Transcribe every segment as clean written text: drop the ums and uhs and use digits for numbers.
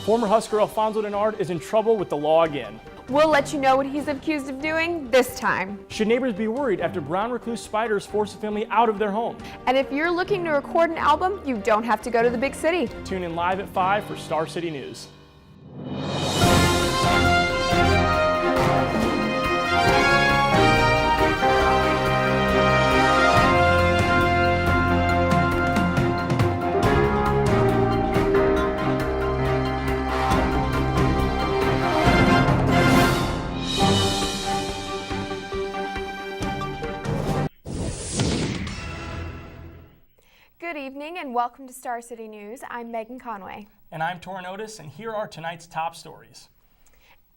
Former Husker Alfonso Denard is in trouble with the law again. We'll let you know what he's accused of doing this time. Should neighbors be worried after brown recluse spiders forced a family out of their home? And if you're looking to record an album, you don't have to go to the big city. Tune in live at 5 for Star City News. Good evening and welcome to Star City News. I'm Megan Conway. And I'm Torrin Otis, and here are tonight's top stories.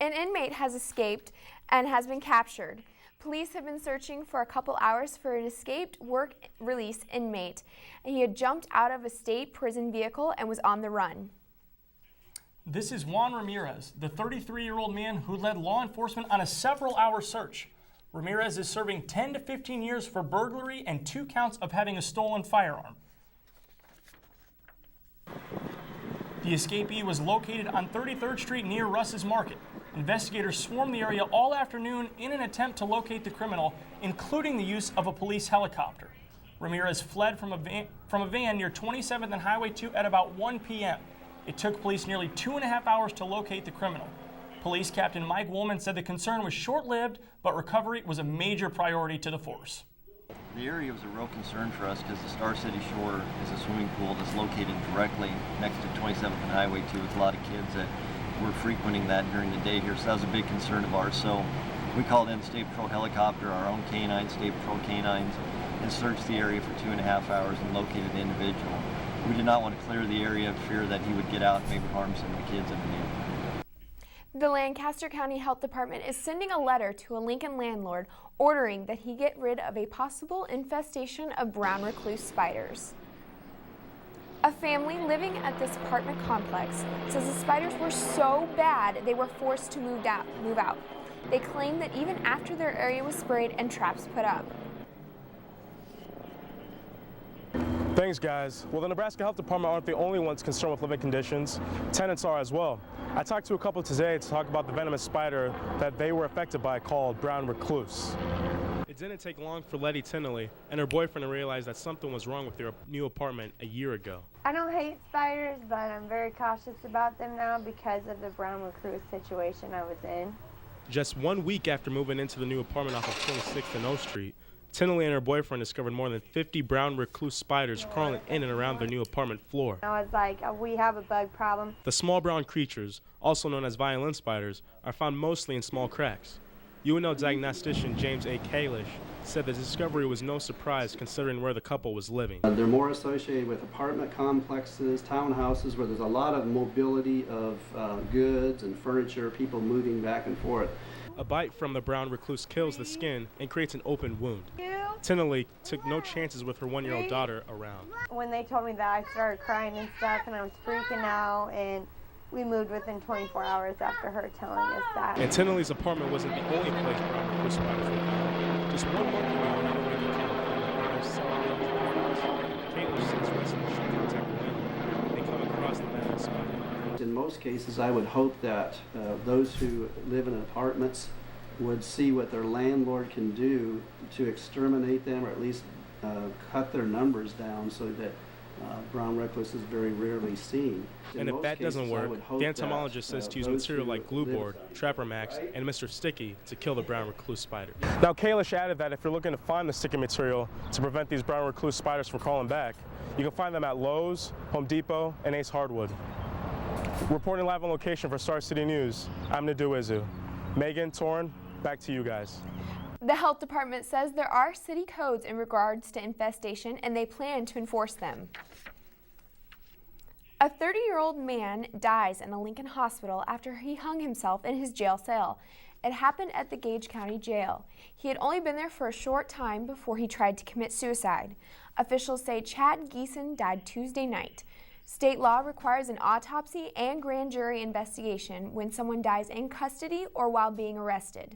An inmate has escaped and has been captured. Police have been searching for a couple hours for an escaped work release inmate. He had jumped out of a state prison vehicle and was on the run. This is Juan Ramirez, the 33-year-old man who led law enforcement on a several-hour search. Ramirez is serving 10 to 15 years for burglary and 2 counts of having a stolen firearm. The escapee was located on 33rd Street near Russ's Market. Investigators swarmed the area all afternoon in an attempt to locate the criminal, including the use of a police helicopter. Ramirez fled from a van near 27th and Highway 2 at about 1 p.m. It took police nearly 2.5 hours to locate the criminal. Police Captain Mike Woolman said the concern was short-lived, but recovery was a major priority to the force. The area was a real concern for us because the Star City Shore is a swimming pool that's located directly next to 27th and Highway 2 with a lot of kids that were frequenting that during the day here. So that was a big concern of ours. So we called in State Patrol helicopter, our own canines, State Patrol canines, and searched the area for 2.5 hours and located the individual. We did not want to clear the area of fear that he would get out and maybe harm some of the kids in the neighborhood. The Lancaster County Health Department is sending a letter to a Lincoln landlord ordering that he get rid of a possible infestation of brown recluse spiders. A family living at this apartment complex says the spiders were so bad they were forced to move out. They claim that even after their area was sprayed and traps put up. Thanks, guys. Well, the Nebraska Health Department aren't the only ones concerned with living conditions. Tenants are as well. I talked to a couple today to talk about the venomous spider that they were affected by called brown recluse. It didn't take long for Letty Tinley and her boyfriend to realize that something was wrong with their new apartment a year ago. I don't hate spiders, but I'm very cautious about them now because of the brown recluse situation I was in. Just 1 week after moving into the new apartment off of 26th and O Street, Tinley and her boyfriend discovered more than 50 brown recluse spiders crawling in and around their new apartment floor. I was like, we have a bug problem. The small brown creatures, also known as violin spiders, are found mostly in small cracks. UNO diagnostician James A. Kalish said the discovery was no surprise considering where the couple was living. They're more associated with apartment complexes, townhouses, where there's a lot of mobility of goods and furniture, people moving back and forth. A bite from the brown recluse kills the skin and creates an open wound. Tinley took no chances with her 1-year-old daughter around. When they told me that, I started crying and stuff, and I was freaking out, and we moved within 24 hours after her telling us that. And Tinley's apartment wasn't the only place brown recluse spiders were found. Just 1 month ago in Alameda, California, there were several apartments. Kalish says residents should contact the landlord. They come across the venomous spider. In most cases, I would hope that those who live in apartments would see what their landlord can do to exterminate them, or at least cut their numbers down so that brown recluse is very rarely seen. And if that doesn't work, the entomologist says to use material like glue board, Trapper Max, and Mr. Sticky to kill the brown recluse spider. Now, Kalish added that if you're looking to find the sticky material to prevent these brown recluse spiders from crawling back, you can find them at Lowe's, Home Depot, and Ace Hardwood. Reporting live on location for Star City News, I'm Nadu Izu. Megan, Torrin, back to you guys. The health department says there are city codes in regards to infestation and they plan to enforce them. A 30-year-old man dies in a Lincoln hospital after he hung himself in his jail cell. It happened at the Gage County Jail. He had only been there for a short time before he tried to commit suicide. Officials say Chad Geeson died Tuesday night. State law requires an autopsy and grand jury investigation when someone dies in custody or while being arrested.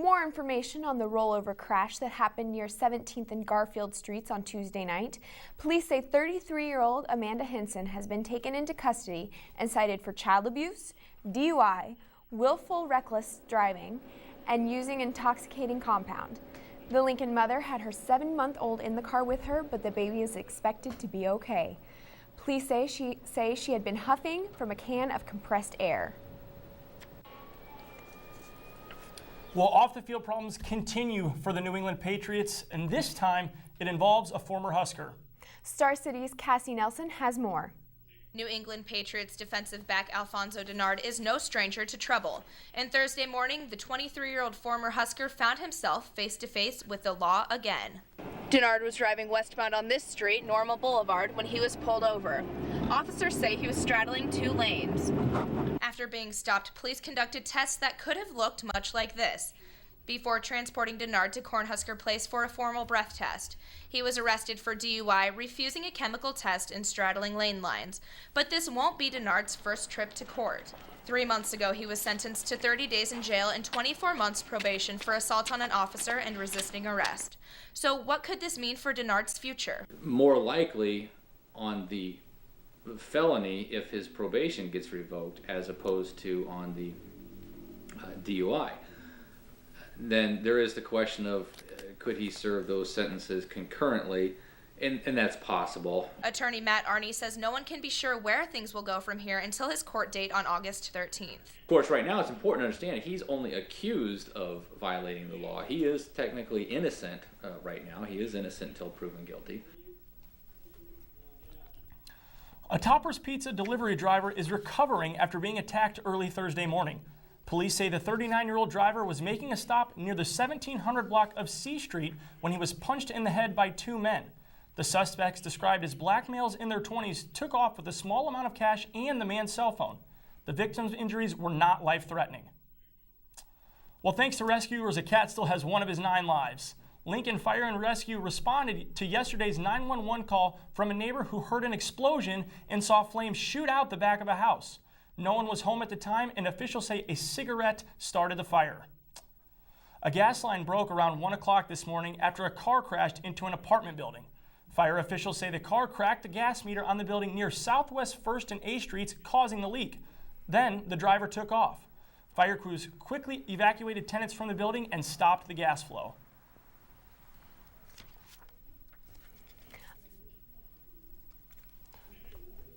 more information on the rollover crash that happened near 17th and Garfield Streets on Tuesday night, police say 33-year-old Amanda Hinson has been taken into custody and cited for child abuse, DUI, willful reckless driving, and using intoxicating compound. The Lincoln mother had her 7-month-old in the car with her, but the baby is expected to be okay. Police say she had been huffing from a can of compressed air. Well, off-the-field problems continue for the New England Patriots, and this time it involves a former Husker. Star City's Cassie Nelson has more. New England Patriots defensive back Alfonso Denard is no stranger to trouble. And Thursday morning, the 23-year-old former Husker found himself face-to-face with the law again. Denard was driving westbound on this street, Normal Boulevard, when he was pulled over. Officers say he was straddling 2 lanes. After being stopped, police conducted tests that could have looked much like this before transporting Denard to Cornhusker Place for a formal breath test. He was arrested for DUI, refusing a chemical test, and straddling lane lines. But this won't be Denard's first trip to court. 3 months ago, he was sentenced to 30 days in jail and 24 months probation for assault on an officer and resisting arrest. So what could this mean for Denard's future? More likely on the felony if his probation gets revoked as opposed to on the DUI. Then there is the question of could he serve those sentences concurrently, and that's possible. Attorney Matt Arney says no one can be sure where things will go from here until his court date on August 13th. Of course, right now it's important to understand he's only accused of violating the law. He is technically innocent right now. He is innocent until proven guilty. A Topper's Pizza delivery driver is recovering after being attacked early Thursday morning. Police say the 39-year-old driver was making a stop near the 1700 block of C Street when he was punched in the head by 2 men. The suspects, described as black males in their 20s, took off with a small amount of cash and the man's cell phone. The victim's injuries were not life-threatening. Well, thanks to rescuers, a cat still has 1 of his 9 lives. Lincoln Fire and Rescue responded to yesterday's 911 call from a neighbor who heard an explosion and saw flames shoot out the back of a house. No one was home at the time, and officials say a cigarette started the fire. A gas line broke around 1 o'clock this morning after a car crashed into an apartment building. Fire officials say the car cracked the gas meter on the building near Southwest 1st and A Streets, causing the leak. Then the driver took off. Fire crews quickly evacuated tenants from the building and stopped the gas flow.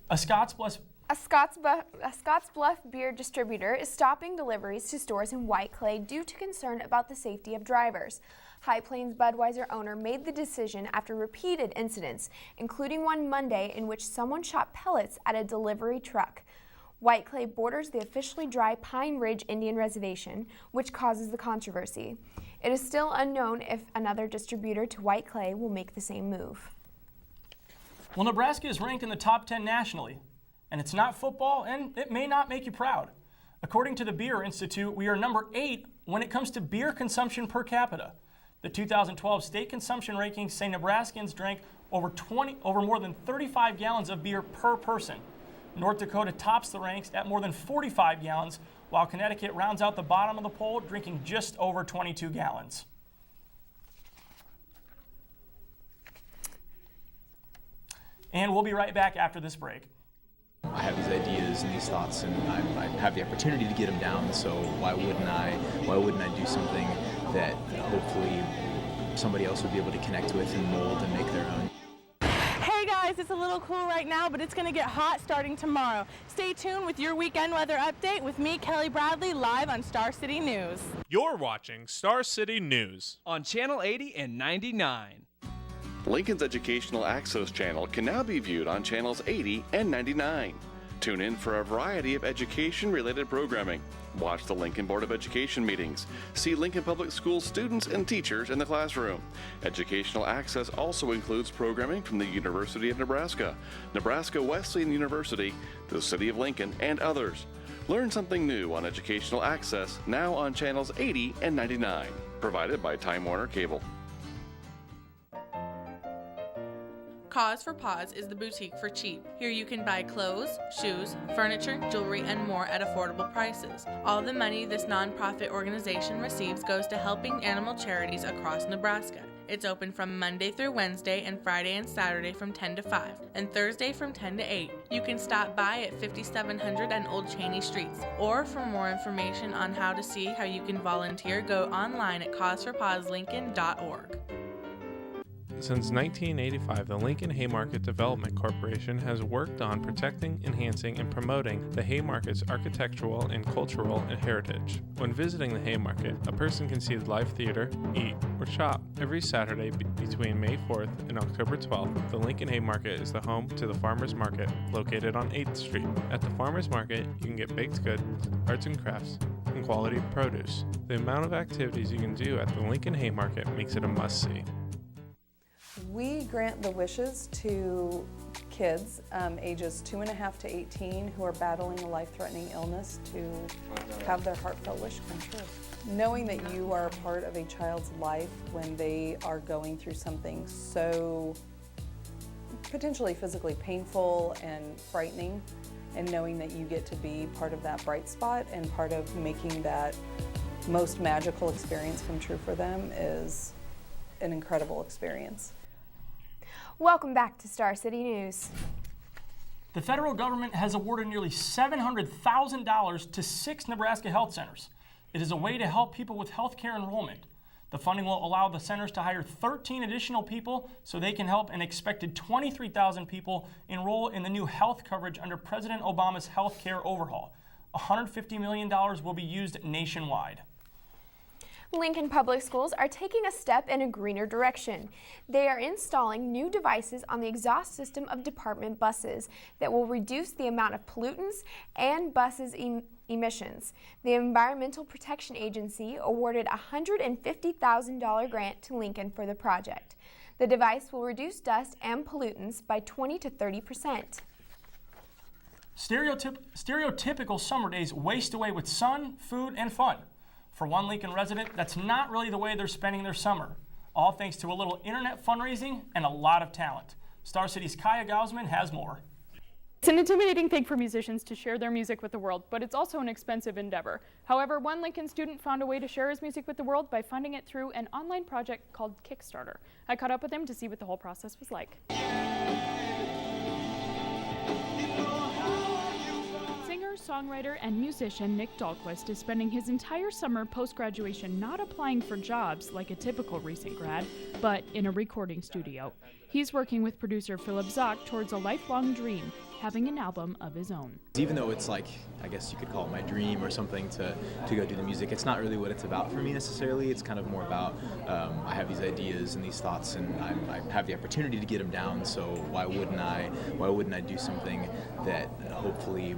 A Scotts Bluff beer distributor is stopping deliveries to stores in White Clay due to concern about the safety of drivers. High Plains Budweiser owner made the decision after repeated incidents, including one Monday in which someone shot pellets at a delivery truck. White Clay borders the officially dry Pine Ridge Indian Reservation, which causes the controversy. It is still unknown if another distributor to White Clay will make the same move. Well, Nebraska is ranked in the top 10 nationally. And it's not football, and it may not make you proud. According to the Beer Institute, we are number 8 when it comes to beer consumption per capita. The 2012 state consumption rankings say Nebraskans drank over more than 35 gallons of beer per person. North Dakota tops the ranks at more than 45 gallons, while Connecticut rounds out the bottom of the poll, drinking just over 22 gallons. And we'll be right back after this break. I have these ideas and these thoughts, and I have the opportunity to get them down. So why wouldn't I do something that hopefully somebody else would be able to connect with and mold and make their own? Hey guys, it's a little cool right now, but it's going to get hot starting tomorrow. Stay tuned with your weekend weather update with me, Kelly Bradley, live on Star City News. You're watching Star City News on Channel 80 and 99. Lincoln's Educational Access channel can now be viewed on channels 80 and 99. Tune in for a variety of education-related programming. Watch the Lincoln Board of Education meetings. See Lincoln Public Schools students and teachers in the classroom. Educational Access also includes programming from the University of Nebraska, Nebraska Wesleyan University, the City of Lincoln, and others. Learn something new on Educational Access now on channels 80 and 99. Provided by Time Warner Cable. Cause for Paws is the boutique for cheap. Here you can buy clothes, shoes, furniture, jewelry, and more at affordable prices. All the money this nonprofit organization receives goes to helping animal charities across Nebraska. It's open from Monday through Wednesday and Friday and Saturday from 10 to 5 and Thursday from 10 to 8. You can stop by at 5700 and Old Cheney Streets. Or for more information on how to see how you can volunteer, go online at causeforpawslincoln.org. Since 1985, the Lincoln Haymarket Development Corporation has worked on protecting, enhancing, and promoting the Haymarket's architectural and cultural heritage. When visiting the Haymarket, a person can see the live theater, eat, or shop. Every Saturday between May 4th and October 12th, the Lincoln Haymarket is the home to the Farmers Market, located on 8th Street. At the Farmers Market, you can get baked goods, arts and crafts, and quality produce. The amount of activities you can do at the Lincoln Haymarket makes it a must-see. We grant the wishes to kids ages 2.5 to 18 who are battling a life-threatening illness to have their heartfelt wish come true. Knowing that you are a part of a child's life when they are going through something so potentially physically painful and frightening, and knowing that you get to be part of that bright spot and part of making that most magical experience come true for them is an incredible experience. Welcome back to Star City News. The federal government has awarded nearly $700,000 to 6 Nebraska health centers. It is a way to help people with health care enrollment. The funding will allow the centers to hire 13 additional people so they can help an expected 23,000 people enroll in the new health coverage under President Obama's health care overhaul. $150 million will be used nationwide. Lincoln Public Schools are taking a step in a greener direction. They are installing new devices on the exhaust system of department buses that will reduce the amount of pollutants and buses' emissions. The Environmental Protection Agency awarded a $150,000 grant to Lincoln for the project. The device will reduce dust and pollutants by 20 to 30%. Stereotypical summer days waste away with sun, food, and fun. For one Lincoln resident, that's not really the way they're spending their summer. All thanks to a little internet fundraising and a lot of talent. Star City's Kaya Gausman has more. It's an intimidating thing for musicians to share their music with the world, but it's also an expensive endeavor. However, one Lincoln student found a way to share his music with the world by funding it through an online project called Kickstarter. I caught up with him to see what the whole process was like. Singer, songwriter, and musician Nick Dahlquist is spending his entire summer post-graduation not applying for jobs like a typical recent grad, but in a recording studio. He's working with producer Philip Zock towards a lifelong dream, having an album of his own. Even though it's like, I guess you could call it my dream or something to go do the music, it's not really what it's about for me necessarily. It's kind of more about, I have these ideas and these thoughts and I have the opportunity to get them down, so why wouldn't I do something that hopefully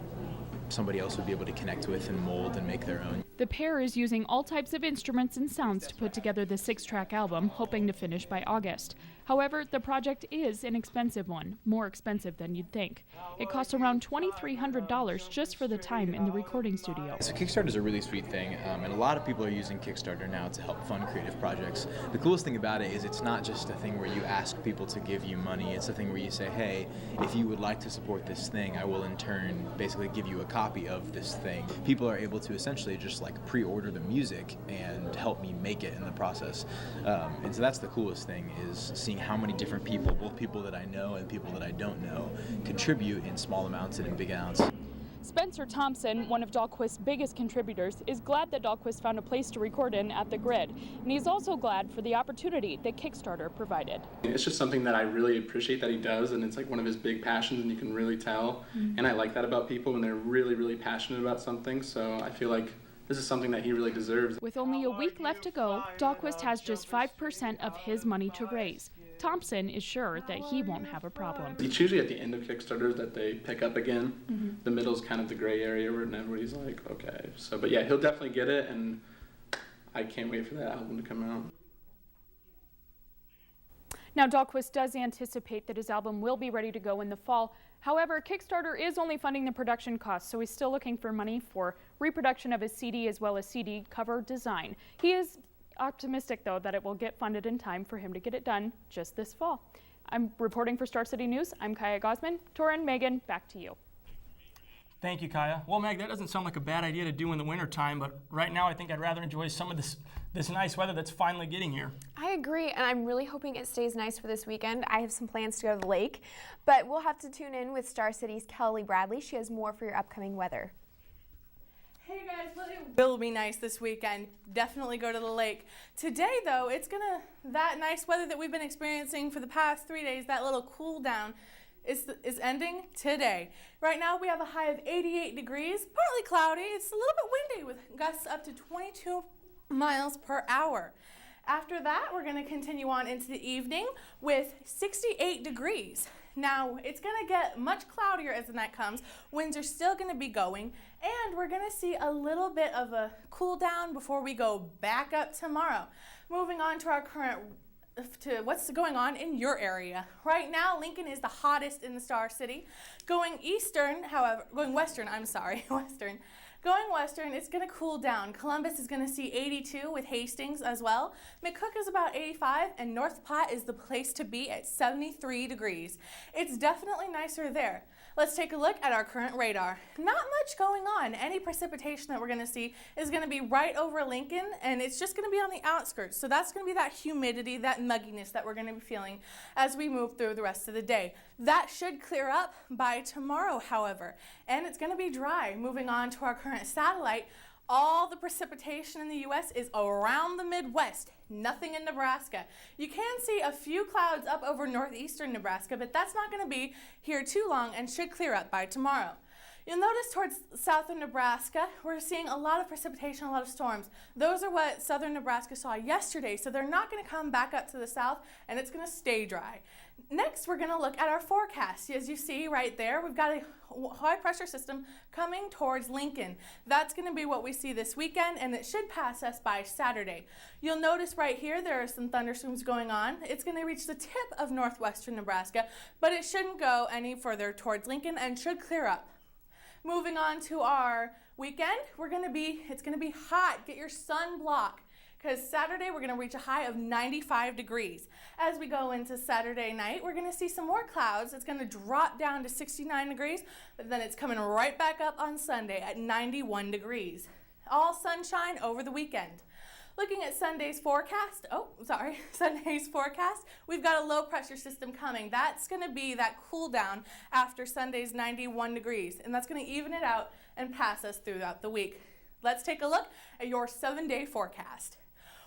somebody else would be able to connect with and mold and make their own. The pair is using all types of instruments and sounds to put together the 6-track album, hoping to finish by August. However, the project is an expensive one, more expensive than you'd think. It costs around $2,300 just for the time in the recording studio. So Kickstarter is a really sweet thing, and a lot of people are using Kickstarter now to help fund creative projects. The coolest thing about it is it's not just a thing where you ask people to give you money. It's a thing where you say, hey, if you would like to support this thing, I will in turn basically give you a copy of this thing. People are able to essentially just like pre-order the music and help me make it in the process. And so that's the coolest thing, is seeing how many different people, both people that I know and people that I don't know, contribute in small amounts and in big amounts. Spencer Thompson, one of Dahlquist's biggest contributors, is glad that Dahlquist found a place to record in at the Grid, and he's also glad for the opportunity that Kickstarter provided. It's just something that I really appreciate that he does, and it's like one of his big passions, and you can really tell. And I like that about people when they're really, really passionate about something, so I feel like this is something that he really deserves. With only a week left to go, Dahlquist has just 5% of his money to raise. Thompson is sure that he won't have a problem. It's usually at the end of Kickstarter that they pick up again. The middle's kind of the gray area where everybody's like, okay. So, but yeah, he'll definitely get it, and I can't wait for that album to come out. Now, Dahlquist does anticipate that his album will be ready to go in the fall. However, Kickstarter is only funding the production costs, so he's still looking for money for reproduction of his CD as well as CD cover design. He is optimistic, though, that it will get funded in time for him to get it done just this fall. I'm reporting for Star City News. I'm Kaya Gosman. Torin, Megan, back to you. Thank you, Kaya. Well, Meg, that doesn't sound like a bad idea to do in the wintertime, but right now I think I'd rather enjoy some of this nice weather that's finally getting here. I agree, and I'm really hoping it stays nice for this weekend. I have some plans to go to the lake, but we'll have to tune in with Star City's Kelly Bradley. She has more for your upcoming weather. Hey guys, it will be nice this weekend. Definitely go to the lake. Today though, that nice weather that we've been experiencing for the past 3 days, that little cool down is ending today. Right now we have a high of 88 degrees, partly cloudy. It's a little bit windy with gusts up to 22 miles per hour. After that, we're going to continue on into the evening with 68 degrees. Now, it's going to get much cloudier as the night comes. Winds are still going to be going, and we're going to see a little bit of a cool down before we go back up tomorrow. Moving on to what's going on in your area. Right now, Lincoln is the hottest in the Star City. Going western, Going western, it's going to cool down. Columbus is going to see 82 with Hastings as well. McCook is about 85, and North Platte is the place to be at 73 degrees. It's definitely nicer there. Let's take a look at our current radar. Not much going on. Any precipitation that we're going to see is going to be right over Lincoln, and it's just going to be on the outskirts. So that's going to be that humidity, that mugginess that we're going to be feeling as we move through the rest of the day. That should clear up by tomorrow, however, and it's going to be dry. Moving on to our current satellite, all the precipitation in the U.S. is around the Midwest, nothing in Nebraska. You can see a few clouds up over northeastern Nebraska, but that's not going to be here too long and should clear up by tomorrow. You'll notice towards southern Nebraska, we're seeing a lot of precipitation, a lot of storms. Those are what southern Nebraska saw yesterday, so they're not going to come back up to the south, and it's going to stay dry. Next, we're going to look at our forecast. As you see right there, we've got a high pressure system coming towards Lincoln. That's going to be what we see this weekend, and it should pass us by Saturday. You'll notice right here there are some thunderstorms going on. It's going to reach the tip of northwestern Nebraska, but it shouldn't go any further towards Lincoln and should clear up. Moving on to our weekend, it's going to be hot. Get your sunblock, because Saturday we're going to reach a high of 95 degrees. As we go into Saturday night, we're going to see some more clouds. It's going to drop down to 69 degrees, but then it's coming right back up on Sunday at 91 degrees. All sunshine over the weekend. Looking at Sunday's forecast, we've got a low pressure system coming. That's going to be that cool down after Sunday's 91 degrees, and that's going to even it out and pass us throughout the week. Let's take a look at your 7-day forecast.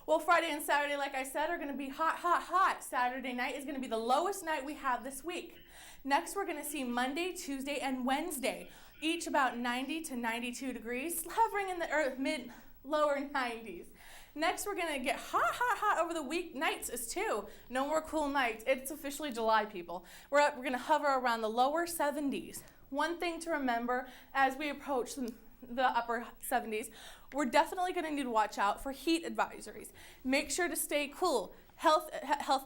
Well, Friday and Saturday, like I said, are going to be hot, hot, hot. Saturday night is going to be the lowest night we have this week. Next, we're going to see Monday, Tuesday, and Wednesday, each about 90 to 92 degrees, hovering in the lower 90s. Next, we're going to get hot, hot, hot over the weeknights as too. No more cool nights. It's officially July, people. We're going to hover around the lower 70s. One thing to remember as we approach the upper 70s, we're definitely going to need to watch out for heat advisories. Make sure to stay cool. Health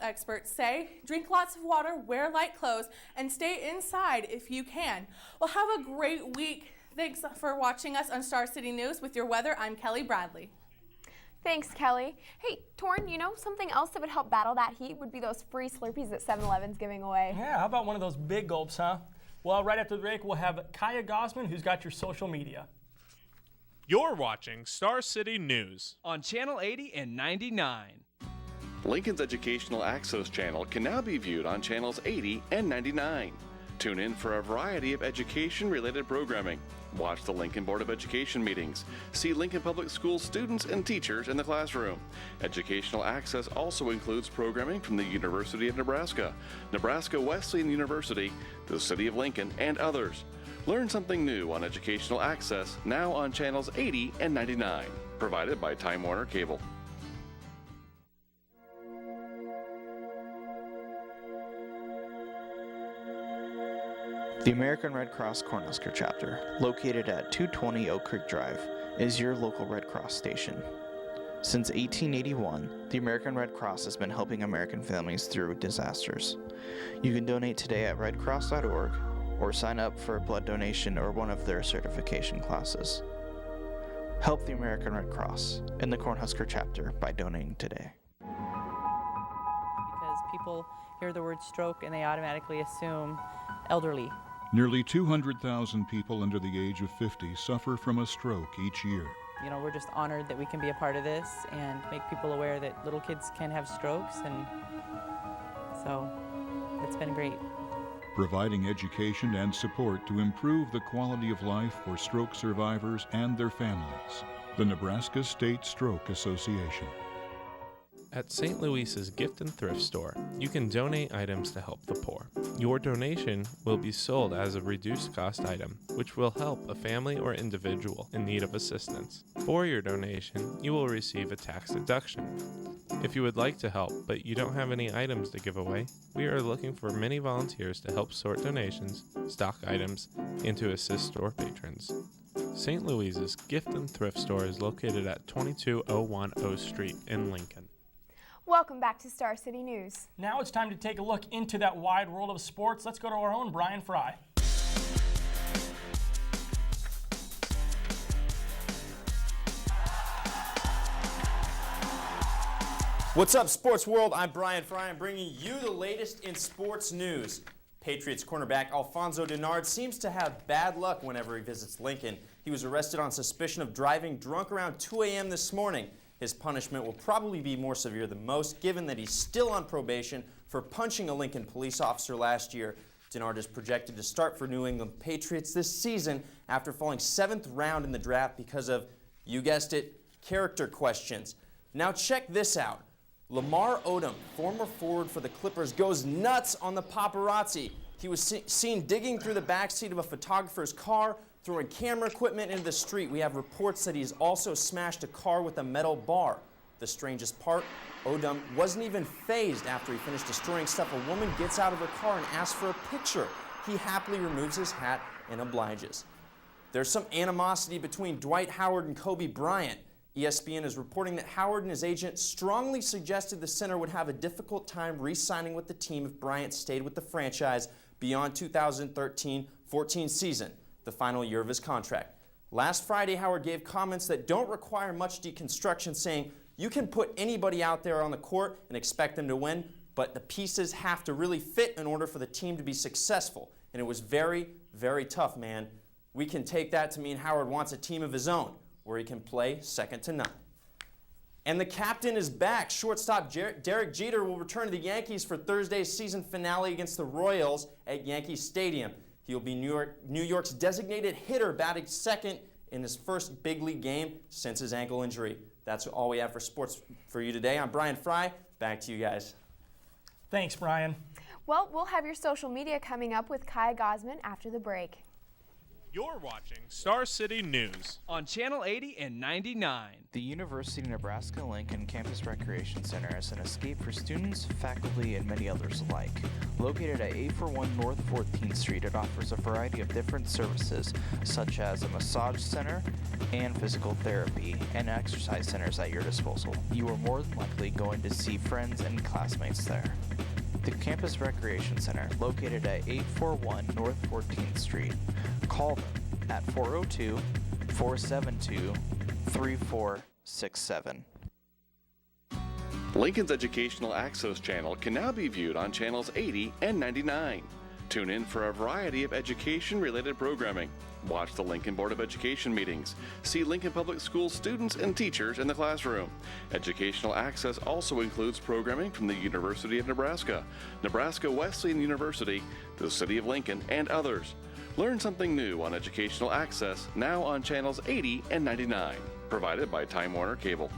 experts say drink lots of water, wear light clothes, and stay inside if you can. Well, have a great week. Thanks for watching us on Star City News. With your weather, I'm Kelly Bradley. Thanks, Kelly. Hey, Torn, something else that would help battle that heat would be those free Slurpees that 7-Eleven's giving away. Yeah, how about one of those big gulps, huh? Well, right after the break, we'll have Kaya Gosman, who's got your social media. You're watching Star City News on Channel 80 and 99. Lincoln's Educational Access channel can now be viewed on channels 80 and 99. Tune in for a variety of education-related programming. Watch the Lincoln Board of Education meetings. See Lincoln Public Schools students and teachers in the classroom. Educational Access also includes programming from the University of Nebraska, Nebraska Wesleyan University, the City of Lincoln, and others. Learn something new on Educational Access now on channels 80 and 99. Provided by Time Warner Cable. The American Red Cross Cornhusker Chapter, located at 220 Oak Creek Drive, is your local Red Cross station. Since 1881, the American Red Cross has been helping American families through disasters. You can donate today at redcross.org or sign up for a blood donation or one of their certification classes. Help the American Red Cross and the Cornhusker Chapter by donating today. Because people hear the word stroke and they automatically assume elderly. Nearly 200,000 people under the age of 50 suffer from a stroke each year. You know, we're just honored that we can be a part of this and make people aware that little kids can have strokes, and so it's been great. Providing education and support to improve the quality of life for stroke survivors and their families. The Nebraska State Stroke Association. At St. Louis's Gift and Thrift Store, you can donate items to help the poor. Your donation will be sold as a reduced cost item, which will help a family or individual in need of assistance. For your donation, you will receive a tax deduction. If you would like to help, but you don't have any items to give away, we are looking for many volunteers to help sort donations, stock items, and to assist store patrons. St. Louis's Gift and Thrift Store is located at 2201 O Street in Lincoln. Welcome back to Star City News. Now it's time to take a look into that wide world of sports. Let's go to our own Brian Fry. What's up, sports world? I'm Brian Fry. I'm bringing you the latest in sports news. Patriots cornerback Alfonso Denard seems to have bad luck whenever he visits Lincoln. He was arrested on suspicion of driving drunk around 2 a.m. this morning. His punishment will probably be more severe than most, given that he's still on probation for punching a Lincoln police officer last year. Denard is projected to start for New England Patriots this season after falling 7th round in the draft because of, you guessed it, character questions. Now check this out. Lamar Odom, former forward for the Clippers, goes nuts on the paparazzi. He was seen digging through the backseat of a photographer's car, throwing camera equipment into the street. We have reports that he's also smashed a car with a metal bar. The strangest part, Odom wasn't even fazed after he finished destroying stuff. A woman gets out of her car and asks for a picture. He happily removes his hat and obliges. There's some animosity between Dwight Howard and Kobe Bryant. ESPN is reporting that Howard and his agent strongly suggested the center would have a difficult time re-signing with the team if Bryant stayed with the franchise beyond 2013-14 season, the final year of his contract. Last Friday, Howard gave comments that don't require much deconstruction, saying, "You can put anybody out there on the court and expect them to win, but the pieces have to really fit in order for the team to be successful." And it was very, very tough, man. We can take that to mean Howard wants a team of his own, where he can play second to none. And the captain is back. Shortstop Derek Jeter will return to the Yankees for Thursday's season finale against the Royals at Yankee Stadium. He'll be New York's designated hitter, batting second in his first big league game since his ankle injury. That's all we have for sports for you today. I'm Brian Fry. Back to you guys. Thanks, Brian. Well, we'll have your social media coming up with Kai Gosman after the break. You're watching Star City News on Channel 80 and 99. The University of Nebraska-Lincoln Campus Recreation Center is an escape for students, faculty, and many others alike. Located at 841 North 14th Street, it offers a variety of different services, such as a massage center and physical therapy, and exercise centers at your disposal. You are more than likely going to see friends and classmates there. The Campus Recreation Center, located at 841 North 14th Street. Call them at 402-472-3467. Lincoln's Educational Access Channel can now be viewed on channels 80 and 99. Tune in for a variety of education-related programming. Watch the Lincoln Board of Education meetings. See Lincoln Public Schools students and teachers in the classroom. Educational Access also includes programming from the University of Nebraska, Nebraska Wesleyan University, the City of Lincoln, and others. Learn something new on Educational Access now on channels 80 and 99. Provided by Time Warner Cable.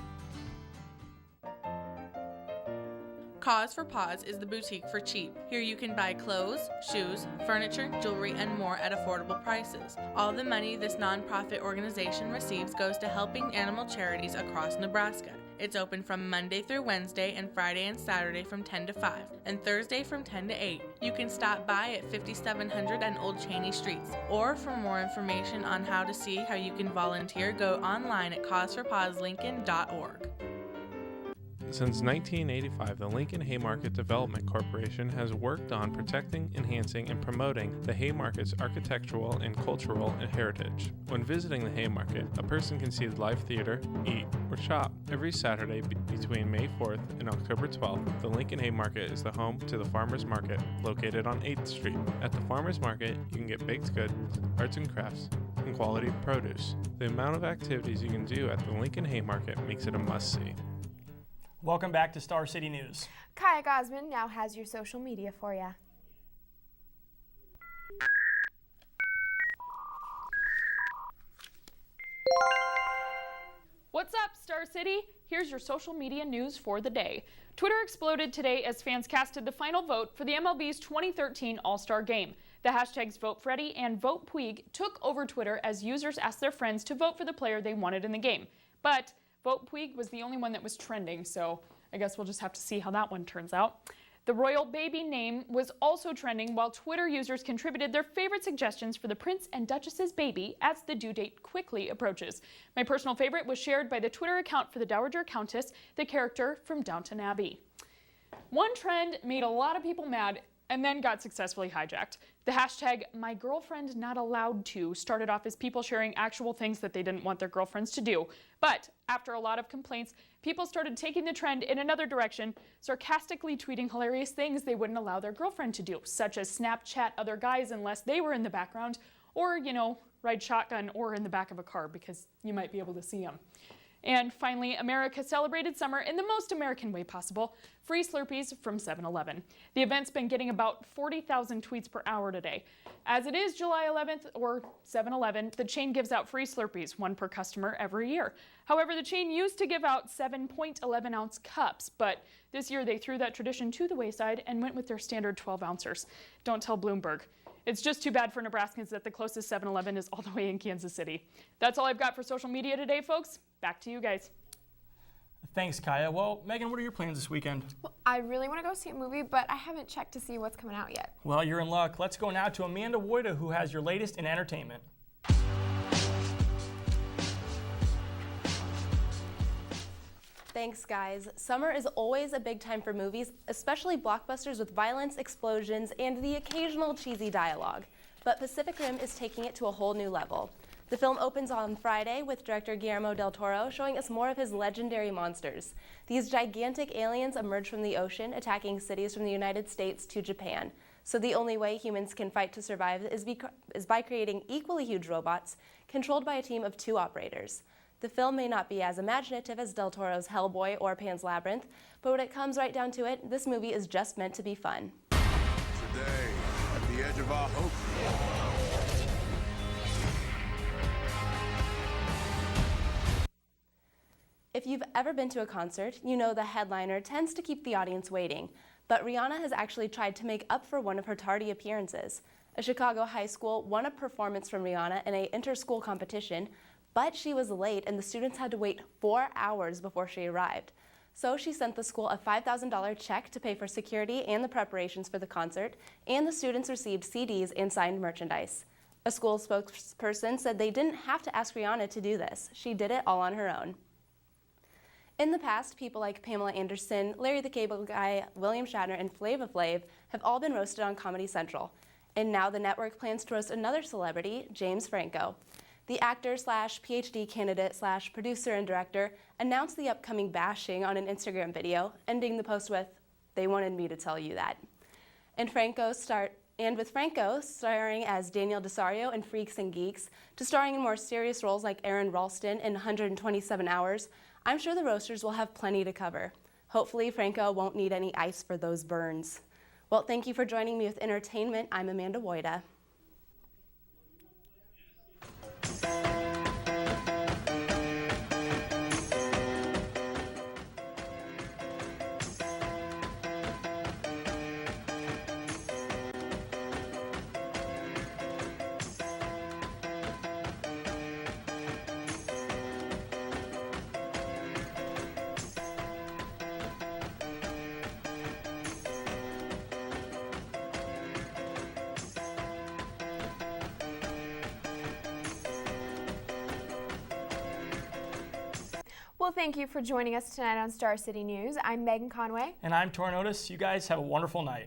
Cause for Paws is the boutique for cheap. Here you can buy clothes, shoes, furniture, jewelry, and more at affordable prices. All the money this nonprofit organization receives goes to helping animal charities across Nebraska. It's open from Monday through Wednesday and Friday and Saturday from 10 to 5 and Thursday from 10 to 8. You can stop by at 5700 and Old Cheney Streets. Or for more information on how to see how you can volunteer, go online at causeforpawslincoln.org. Since 1985, the Lincoln Haymarket Development Corporation has worked on protecting, enhancing, and promoting the Haymarket's architectural and cultural heritage. When visiting the Haymarket, a person can see the live theater, eat, or shop. Every Saturday between May 4th and October 12th, the Lincoln Haymarket is the home to the Farmers Market, located on 8th Street. At the Farmers Market, you can get baked goods, arts and crafts, and quality produce. The amount of activities you can do at the Lincoln Haymarket makes it a must-see. Welcome back to Star City News. Kaya Gosman now has your social media for you. What's up, Star City? Here's your social media news for the day. Twitter exploded today as fans casted the final vote for the MLB's 2013 All-Star Game. The hashtags VoteFreddie and VotePuig took over Twitter as users asked their friends to vote for the player they wanted in the game. But VotePuig was the only one that was trending, so I guess we'll just have to see how that one turns out. The royal baby name was also trending while Twitter users contributed their favorite suggestions for the Prince and Duchess's baby as the due date quickly approaches. My personal favorite was shared by the Twitter account for the Dowager Countess, the character from Downton Abbey. One trend made a lot of people mad and then got successfully hijacked. The hashtag #MyGirlfriendNotAllowedTo started off as people sharing actual things that they didn't want their girlfriends to do. But after a lot of complaints, people started taking the trend in another direction, sarcastically tweeting hilarious things they wouldn't allow their girlfriend to do, such as Snapchat other guys unless they were in the background, or, ride shotgun or in the back of a car because you might be able to see them. And finally, America celebrated summer in the most American way possible, free Slurpees from 7-Eleven. The event's been getting about 40,000 tweets per hour today. As it is July 11th, or 7-Eleven, the chain gives out free Slurpees, one per customer every year. However, the chain used to give out 7.11-ounce cups, but this year they threw that tradition to the wayside and went with their standard 12-ouncers. Don't tell Bloomberg. It's just too bad for Nebraskans that the closest 7-Eleven is all the way in Kansas City. That's all I've got for social media today, folks. Back to you guys. Thanks, Kaya. Well, Megan, what are your plans this weekend? Well, I really want to go see a movie, but I haven't checked to see what's coming out yet. Well, you're in luck. Let's go now to Amanda Woida, who has your latest in entertainment. Thanks, guys. Summer is always a big time for movies, especially blockbusters with violence, explosions, and the occasional cheesy dialogue. But Pacific Rim is taking it to a whole new level. The film opens on Friday with director Guillermo del Toro showing us more of his legendary monsters. These gigantic aliens emerge from the ocean, attacking cities from the United States to Japan. So the only way humans can fight to survive is by creating equally huge robots controlled by a team of 2 operators. The film may not be as imaginative as Del Toro's Hellboy or Pan's Labyrinth, but when it comes right down to it, this movie is just meant to be fun. Today, at the edge of our hope. If you've ever been to a concert, you know the headliner tends to keep the audience waiting, but Rihanna has actually tried to make up for one of her tardy appearances. A Chicago high school won a performance from Rihanna in an inter-school competition, but she was late and the students had to wait 4 hours before she arrived. So she sent the school a $5,000 check to pay for security and the preparations for the concert, and the students received CDs and signed merchandise. A school spokesperson said they didn't have to ask Rihanna to do this. She did it all on her own. In the past, people like Pamela Anderson, Larry the Cable Guy, William Shatner, and Flava Flav have all been roasted on Comedy Central. And now the network plans to roast another celebrity, James Franco. The actor / PhD candidate / producer and director announced the upcoming bashing on an Instagram video, ending the post with, "They wanted me to tell you that." And with Franco starring as Daniel Desario in Freaks and Geeks, to starring in more serious roles like Aaron Ralston in 127 Hours, I'm sure the roasters will have plenty to cover. Hopefully Franco won't need any ice for those burns. Well, thank you for joining me with entertainment. I'm Amanda Woida. Well, thank you for joining us tonight on Star City News. I'm Megan Conway. And I'm Torrin Otis. You guys have a wonderful night.